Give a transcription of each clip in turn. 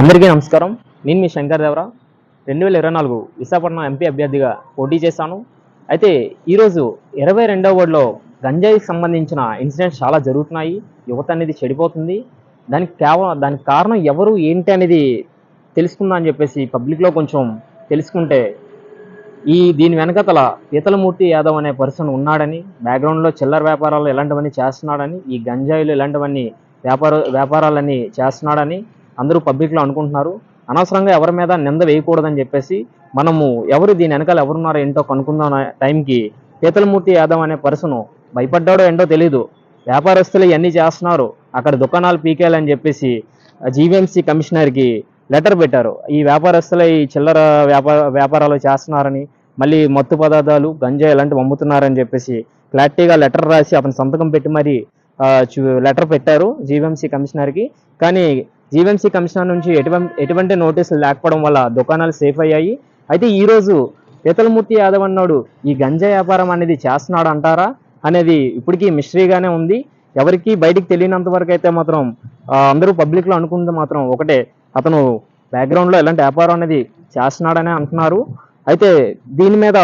అందరికీ నమస్కారం. నేను మీ శంకర్ దేవరా. 2024 విశాఖపట్నం ఎంపీ అభ్యర్థిగా పోటీ చేశాను. అయితే ఈరోజు 22వ వార్డులో గంజాయికి సంబంధించిన ఇన్సిడెంట్స్ చాలా జరుగుతున్నాయి. యువత అనేది చెడిపోతుంది. దానికి కారణం ఎవరు, ఏంటి అనేది తెలుసుకుందాం అని చెప్పేసి పబ్లిక్‌లో కొంచెం తెలుసుకుంటే, దీని వెనకాతల పీతలమూర్తి యాదవ్ అనే పర్సన్ ఉన్నాడని, బ్యాక్‌గ్రౌండ్‌లో చిల్లర వ్యాపారాలు ఇలాంటివన్నీ చేస్తున్నాడని, ఈ గంజాయిలు ఇలాంటివన్నీ వ్యాపారాలన్నీ చేస్తున్నాడని అందరూ పబ్లిక్‌లో అనుకుంటున్నారు. అనవసరంగా ఎవరి మీద నింద వేయకూడదని చెప్పేసి మనము దీని వెనకాల ఎవరున్నారో ఏంటో కనుక్కుందాం అనే టైంకి పీతలమూర్తి యాదవ్ అనే పర్సను భయపడ్డాడో ఏంటో తెలీదు. వ్యాపారస్తులు ఇవన్నీ చేస్తున్నారు, అక్కడ దుకాణాలు పీకేయాలని చెప్పేసి జీవీఎంసీ కమిషనర్‌కి లెటర్ పెట్టారు. ఈ వ్యాపారస్తులు ఈ చిల్లర వ్యాపారాలు చేస్తున్నారని, మళ్ళీ మత్తు పదార్థాలు, గంజాయి ఇలాంటివి అమ్ముతున్నారని చెప్పేసి క్లారిటీగా లెటర్ రాసి అతను సంతకం పెట్టి మరి లెటర్ పెట్టారు జీవీఎంసీ కమిషనర్‌కి. కానీ జీవీఎంసీ కమిషనర్ నుంచి ఎటువంటి నోటీసులు లేకపోవడం వల్ల దుకాణాలు సేఫ్ అయ్యాయి. అయితే ఈరోజు పీతలమూర్తి యాదవ్ అన్నాడు ఈ గంజాయి వ్యాపారం అనేది చేస్తున్నాడు అంటారా అనేది ఇప్పటికీ మిస్టరీగానే ఉంది. ఎవరికి బయటికి తెలియనంత వరకు అయితే మాత్రం అందరూ పబ్లిక్లో అనుకుంటే మాత్రం ఒకటే, అతను బ్యాక్గ్రౌండ్లో ఎలాంటి వ్యాపారం అనేది చేస్తున్నాడనే అంటున్నారు. అయితే దీని మీద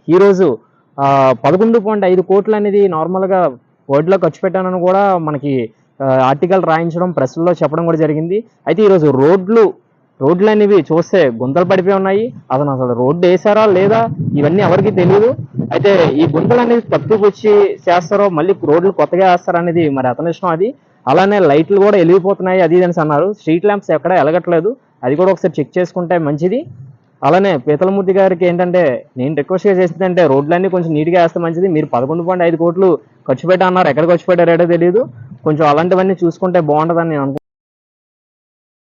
ఈరోజు 11.5 కోట్లు అనేది నార్మల్గా వర్డ్లో ఖర్చు పెట్టానని కూడా మనకి ఆర్టికల్ రాయించడం, ప్రెస్లో చెప్పడం కూడా జరిగింది. అయితే ఈరోజు రోడ్లు అనేవి చూస్తే గుంతలు పడిపోయి ఉన్నాయి. అసలు రోడ్డు వేసారా లేదా ఇవన్నీ ఎవరికి తెలియదు. అయితే ఈ గుంతలు అనేవి తప్పుకొచ్చి చేస్తారో మళ్ళీ రోడ్లు కొత్తగా వేస్తారో అనేది మరి అతని ఇష్టం అది. అలానే లైట్లు కూడా వెలిగిపోతున్నాయి అది ఇది అన్నారు. స్ట్రీట్ ల్యాంప్స్ ఎక్కడ వెలగట్లేదు, అది కూడా ఒకసారి చెక్ చేసుకుంటే మంచిది. అలానే పీతలమూర్తి గారికి ఏంటంటే నేను రిక్వెస్ట్గా చేసిందంటే రోడ్లన్నీ కొంచెం నీట్గా వేస్తే మంచిది. మీరు 11.5 కోట్లు ఖర్చు పెట్టా అన్నారు, ఎక్కడ ఖర్చు పెట్టారో తెలియదు. కొంచెం అలాంటివన్నీ చూసుకుంటే బాగుంటుందని నేను అనుకుంటున్నాను.